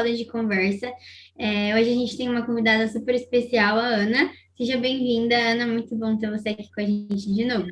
roda de conversa. Hoje a gente tem uma convidada super especial, a Ana. Seja bem-vinda, Ana. Muito bom ter você aqui com a gente de novo.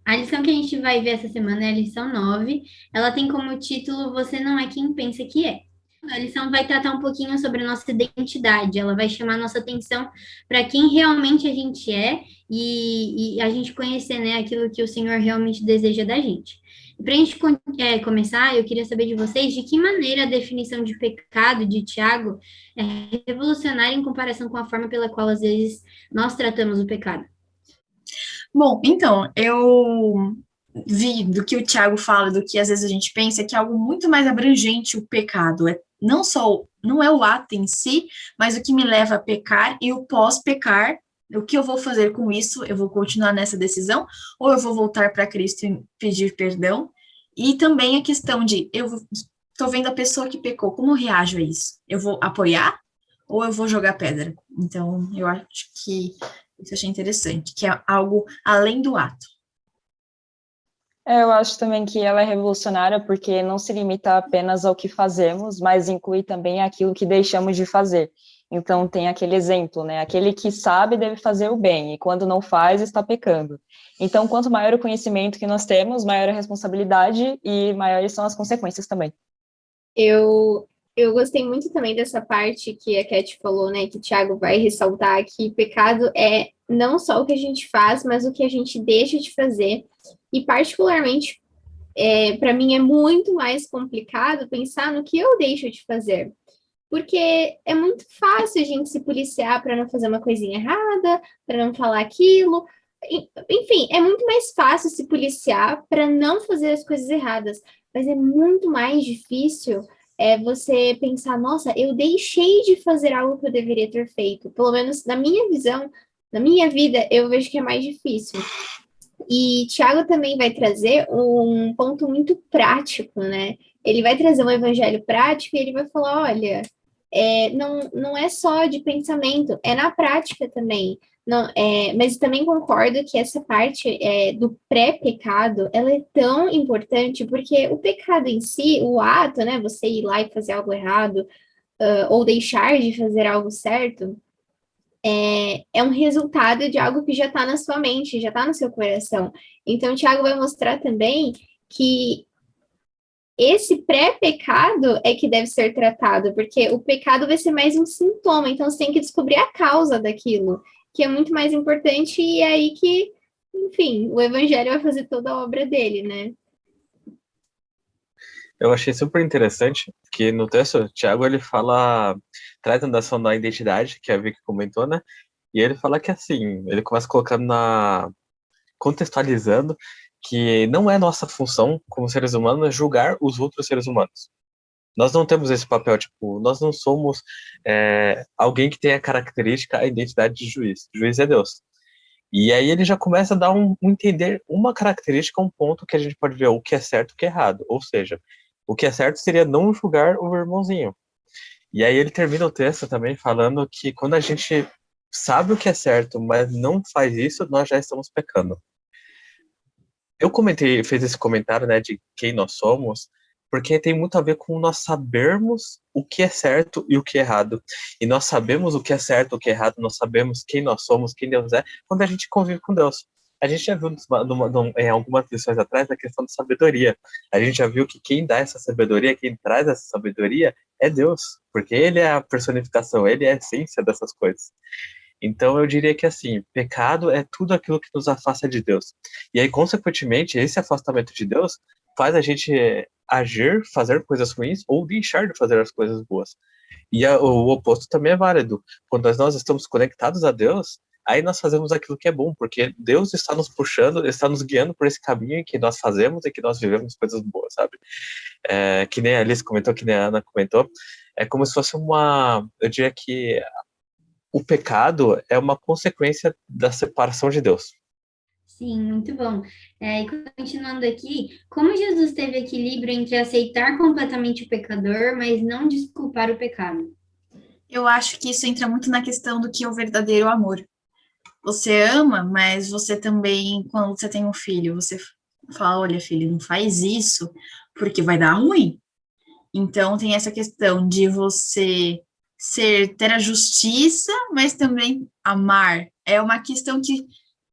A lição que a gente vai ver essa semana é a lição 9. Ela tem como título Você não é quem pensa que é. A lição vai tratar um pouquinho sobre a nossa identidade. Ela vai chamar a nossa atenção para quem realmente a gente é e a gente conhecer, né, aquilo que o Senhor realmente deseja da gente. Para a gente começar, eu queria saber de vocês de que maneira a definição de pecado de Tiago é revolucionária em comparação com a forma pela qual às vezes nós tratamos o pecado. Bom, então, eu vi do que o Tiago fala, do que às vezes a gente pensa, que é algo muito mais abrangente o pecado. Não é o ato em si, mas o que me leva a pecar e o pós-pecar. O que eu vou fazer com isso? Eu vou continuar nessa decisão ou eu vou voltar para Cristo e pedir perdão? E também a questão de eu estou vendo a pessoa que pecou, como eu reajo a isso? Eu vou apoiar ou eu vou jogar pedra? Então, eu acho que isso eu achei interessante, que é algo além do ato. Eu acho também que ela é revolucionária porque não se limita apenas ao que fazemos, mas inclui também aquilo que deixamos de fazer. Então, tem aquele exemplo, né? Aquele que sabe deve fazer o bem, e quando não faz, está pecando. Então, quanto maior o conhecimento que nós temos, maior a responsabilidade e maiores são as consequências também. Eu gostei muito também dessa parte que a Cat falou, né? Que o Thiago vai ressaltar que pecado é não só o que a gente faz, mas o que a gente deixa de fazer. E, particularmente, para mim é muito mais complicado pensar no que eu deixo de fazer. Porque é muito fácil a gente se policiar para não fazer uma coisinha errada, para não falar aquilo. Enfim, é muito mais fácil se policiar para não fazer as coisas erradas. Mas é muito mais difícil você pensar, nossa, eu deixei de fazer algo que eu deveria ter feito. Pelo menos na minha visão, na minha vida, eu vejo que é mais difícil. E Tiago também vai trazer um ponto muito prático, né? Ele vai trazer um evangelho prático e ele vai falar: olha, não é só de pensamento, é na prática também. Não, mas também concordo que essa parte do pré-pecado, ela é tão importante, porque o pecado em si, o ato, né, você ir lá e fazer algo errado, ou deixar de fazer algo certo, é um resultado de algo que já está na sua mente, já está no seu coração. Então, o Tiago vai mostrar também que esse pré-pecado é que deve ser tratado, porque o pecado vai ser mais um sintoma, então você tem que descobrir a causa daquilo, que é muito mais importante, e é aí que, enfim, o evangelho vai fazer toda a obra dele, né? Eu achei super interessante que no texto, o Tiago, ele fala, traz a noção da identidade, que a Vicky comentou, né? E ele fala que assim, ele começa colocando contextualizando que não é nossa função como seres humanos julgar os outros seres humanos. Nós não temos esse papel, tipo, nós não somos alguém que tem a característica, a identidade de juiz. O juiz é Deus. E aí ele já começa a dar entender uma característica, um ponto que a gente pode ver o que é certo e o que é errado. Ou seja, o que é certo seria não julgar o irmãozinho. E aí ele termina o texto também falando que quando a gente sabe o que é certo, mas não faz isso, nós já estamos pecando. Eu fiz esse comentário, né, de quem nós somos, porque tem muito a ver com nós sabermos o que é certo e o que é errado. E nós sabemos o que é certo e o que é errado, nós sabemos quem nós somos, quem Deus é, quando a gente convive com Deus. A gente já viu em algumas lições atrás a questão da sabedoria. A gente já viu que quem dá essa sabedoria, quem traz essa sabedoria é Deus, porque Ele é a personificação, Ele é a essência dessas coisas. Então eu diria que assim, pecado é tudo aquilo que nos afasta de Deus. E aí, consequentemente, esse afastamento de Deus faz a gente agir, fazer coisas ruins ou deixar de fazer as coisas boas. E o oposto também é válido. Quando nós estamos conectados a Deus, aí nós fazemos aquilo que é bom, porque Deus está nos puxando, está nos guiando por esse caminho em que nós fazemos e que nós vivemos coisas boas, sabe? Que nem a Alice comentou, que nem a Ana comentou, é como se fosse eu diria que o pecado é uma consequência da separação de Deus. Sim, muito bom. E continuando aqui, como Jesus teve equilíbrio entre aceitar completamente o pecador, mas não desculpar o pecado? Eu acho que isso entra muito na questão do que é o verdadeiro amor. Você ama, mas você também, quando você tem um filho, você fala, olha, filho, não faz isso, porque vai dar ruim. Então, tem essa questão de você ter a justiça, mas também amar. É uma questão que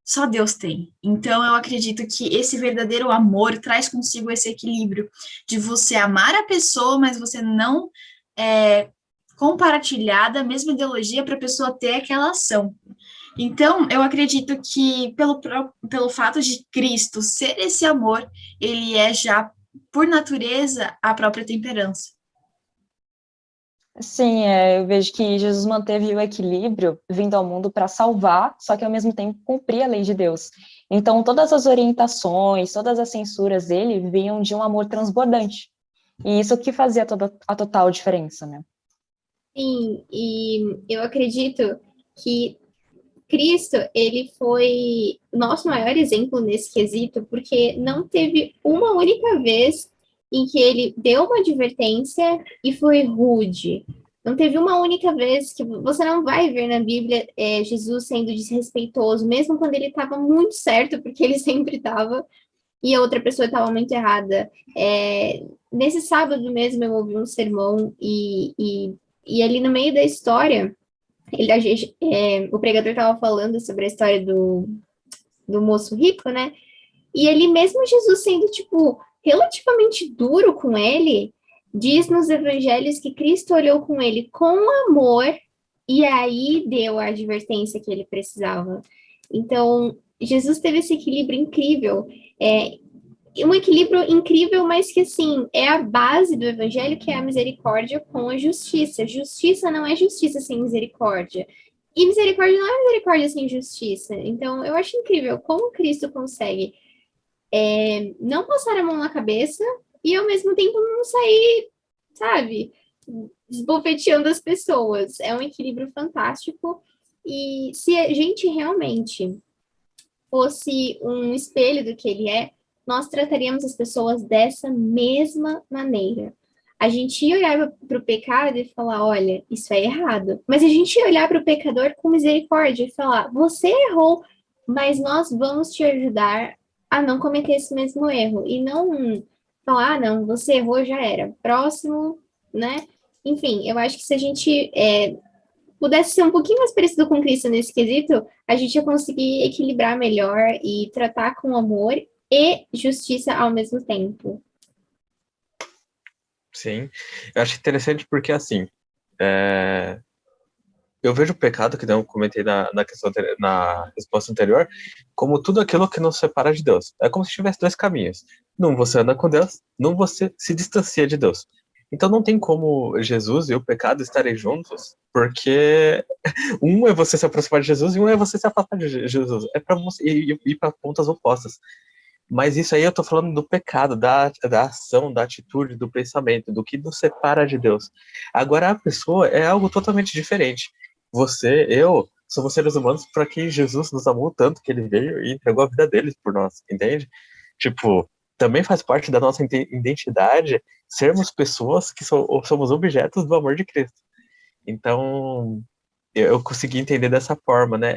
só Deus tem. Então, eu acredito que esse verdadeiro amor traz consigo esse equilíbrio de você amar a pessoa, mas você não compartilhar da mesma ideologia para a pessoa ter aquela ação. Então, eu acredito que pelo fato de Cristo ser esse amor, ele é já, por natureza, a própria temperança. Sim, eu vejo que Jesus manteve o equilíbrio vindo ao mundo para salvar, só que ao mesmo tempo cumprir a lei de Deus. Então, todas as orientações, todas as censuras dele vinham de um amor transbordante. E isso que fazia toda a total diferença, né? Sim, e eu acredito que Cristo, ele foi o nosso maior exemplo nesse quesito, porque não teve uma única vez em que ele deu uma advertência e foi rude. Não teve uma única vez que você não vai ver na Bíblia Jesus sendo desrespeitoso, mesmo quando ele estava muito certo, porque ele sempre estava, e a outra pessoa estava muito errada. Nesse sábado mesmo eu ouvi um sermão e ali no meio da história o pregador estava falando sobre a história do moço rico, né? E ele mesmo Jesus sendo, tipo, relativamente duro com ele, diz nos evangelhos que Cristo olhou com ele com amor e aí deu a advertência que ele precisava. Então, Jesus teve esse equilíbrio incrível. Um equilíbrio incrível, mas que, assim, é a base do evangelho, que é a misericórdia com a justiça. Justiça não é justiça sem misericórdia. E misericórdia não é misericórdia sem justiça. Então, eu acho incrível como Cristo consegue não passar a mão na cabeça e, ao mesmo tempo, não sair, sabe, esbofeteando as pessoas. É um equilíbrio fantástico. E se a gente realmente fosse um espelho do que ele é, nós trataríamos as pessoas dessa mesma maneira. A gente ia olhar para o pecado e falar, olha, isso é errado. Mas a gente ia olhar para o pecador com misericórdia e falar, você errou, mas nós vamos te ajudar a não cometer esse mesmo erro. E não falar, ah, não, você errou, já era. Próximo, né? Enfim, eu acho que se a gente pudesse ser um pouquinho mais parecido com Cristo nesse quesito, a gente ia conseguir equilibrar melhor e tratar com amor e justiça ao mesmo tempo. Sim, eu acho interessante porque, assim, eu vejo o pecado, que eu comentei na resposta anterior, como tudo aquilo que nos separa de Deus. É como se tivesse dois caminhos. Num você anda com Deus, num você se distancia de Deus. Então não tem como Jesus e o pecado estarem juntos, porque um é você se aproximar de Jesus e um é você se afastar de Jesus. É para você ir para pontas opostas. Mas isso aí eu tô falando do pecado, da ação, da atitude, do pensamento, do que nos separa de Deus. Agora a pessoa é algo totalmente diferente. Você, eu, somos seres humanos para quem Jesus nos amou tanto que ele veio e entregou a vida deles por nós, entende? Tipo, também faz parte da nossa identidade sermos pessoas que somos objetos do amor de Cristo. Então, eu consegui entender dessa forma, né?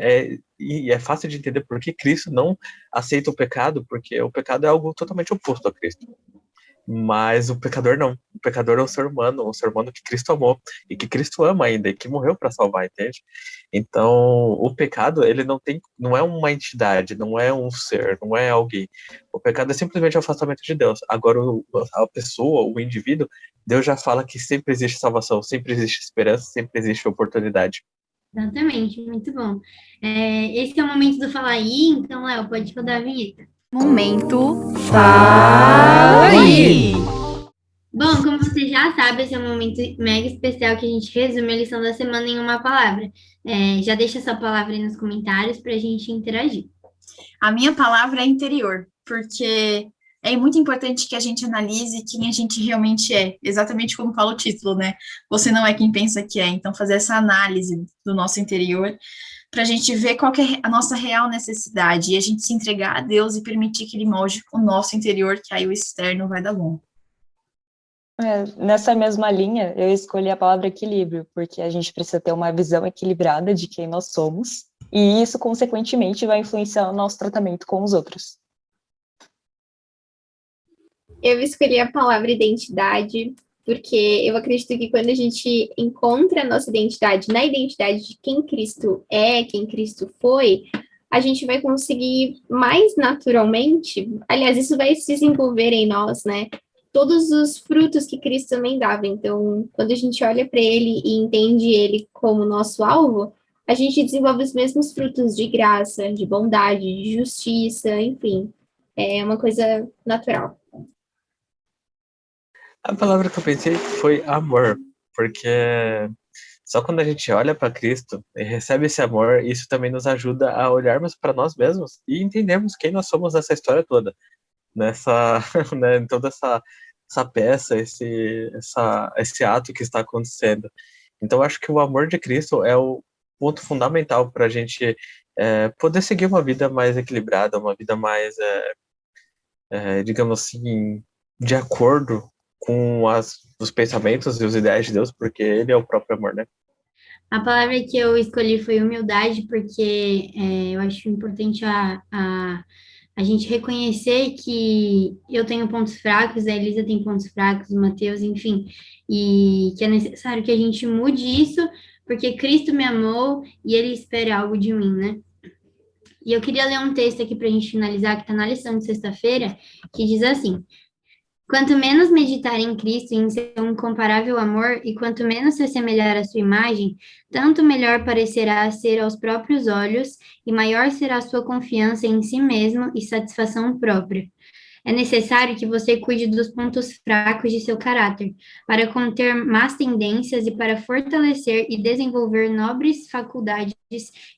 E é fácil de entender por que Cristo não aceita o pecado, porque o pecado é algo totalmente oposto a Cristo. Mas o pecador não. O pecador é um ser humano que Cristo amou e que Cristo ama ainda e que morreu para salvar, entende? Então, o pecado, ele não é uma entidade, não é um ser, não é alguém. O pecado é simplesmente o afastamento de Deus. Agora, a pessoa, o indivíduo, Deus já fala que sempre existe salvação, sempre existe esperança, sempre existe oportunidade. Exatamente, muito bom. Esse é o momento do Fala Aí, então, Léo, pode rodar a vinheta. Momento Fala Aí! Bom, como você já sabe, esse é um momento mega especial que a gente resume a lição da semana em uma palavra. Já deixa sua palavra aí nos comentários para a gente interagir. A minha palavra é interior, porque é muito importante que a gente analise quem a gente realmente é, exatamente como fala o título, né? Você não é quem pensa que é. Então, fazer essa análise do nosso interior para a gente ver qual que é a nossa real necessidade e a gente se entregar a Deus e permitir que Ele molde o nosso interior, que aí o externo vai dar bom. Nessa mesma linha, eu escolhi a palavra equilíbrio, porque a gente precisa ter uma visão equilibrada de quem nós somos, e isso, consequentemente, vai influenciar o nosso tratamento com os outros. Eu escolhi a palavra identidade, porque eu acredito que quando a gente encontra a nossa identidade na identidade de quem Cristo é, quem Cristo foi, a gente vai conseguir mais naturalmente, aliás, isso vai se desenvolver em nós, né? Todos os frutos que Cristo também dava. Então, quando a gente olha para ele e entende ele como nosso alvo, a gente desenvolve os mesmos frutos de graça, de bondade, de justiça, enfim. É uma coisa natural. A palavra que eu pensei foi amor, porque só quando a gente olha para Cristo e recebe esse amor, isso também nos ajuda a olharmos para nós mesmos e entendermos quem nós somos nessa história toda, nessa, né, em toda essa peça, esse ato que está acontecendo. Então, eu acho que o amor de Cristo é o ponto fundamental para a gente poder seguir uma vida mais equilibrada, uma vida mais, digamos assim, de acordo com os pensamentos e os ideais de Deus, porque Ele é o próprio amor, né? A palavra que eu escolhi foi humildade, porque eu acho importante a gente reconhecer que eu tenho pontos fracos, a Elisa tem pontos fracos, o Mateus, enfim, e que é necessário que a gente mude isso, porque Cristo me amou e Ele espera algo de mim, né? E eu queria ler um texto aqui para a gente finalizar, que está na lição de sexta-feira, que diz assim: quanto menos meditar em Cristo e em seu incomparável amor, e quanto menos se assemelhar à sua imagem, tanto melhor parecerá ser aos próprios olhos, e maior será sua confiança em si mesmo e satisfação própria. É necessário que você cuide dos pontos fracos de seu caráter, para conter más tendências e para fortalecer e desenvolver nobres faculdades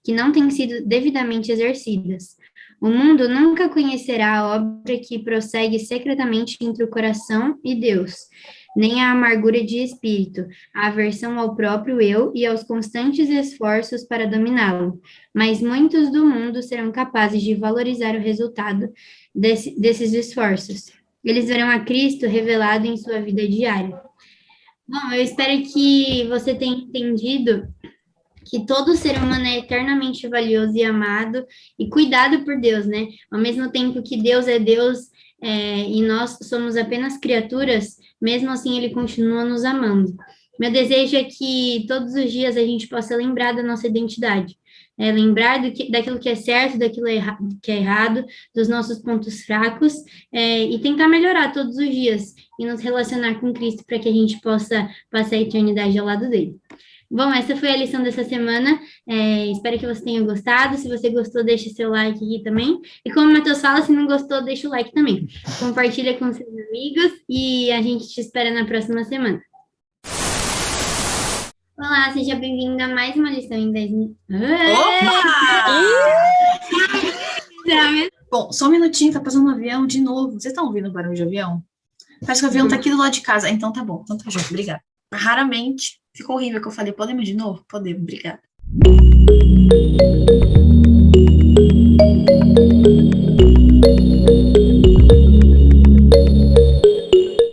que não têm sido devidamente exercidas. O mundo nunca conhecerá a obra que prossegue secretamente entre o coração e Deus, nem a amargura de espírito, a aversão ao próprio eu e aos constantes esforços para dominá-lo. Mas muitos do mundo serão capazes de valorizar o resultado desses esforços. Eles verão a Cristo revelado em sua vida diária. Bom, eu espero que você tenha entendido que todo ser humano é eternamente valioso e amado e cuidado por Deus, né? Ao mesmo tempo que Deus é Deus e nós somos apenas criaturas, mesmo assim Ele continua nos amando. Meu desejo é que todos os dias a gente possa lembrar da nossa identidade, lembrar daquilo que é certo, daquilo que é errado, dos nossos pontos fracos, e tentar melhorar todos os dias e nos relacionar com Cristo para que a gente possa passar a eternidade ao lado dele. Bom, essa foi a lição dessa semana. Espero que você tenha gostado. Se você gostou, deixe seu like aqui também. E como o Matheus fala, se não gostou, deixa o like também. Compartilha com seus amigos e a gente te espera na próxima semana. Olá, seja bem-vindo a mais uma lição em 10 minutos. Bom, só um minutinho, tá passando um avião de novo. Vocês estão ouvindo o barulho de avião? Parece que o avião tá aqui do lado de casa. Então tá bom, então tá junto, obrigada. Raramente. Ficou horrível que eu falei. Podemos de novo? Podemos, obrigada.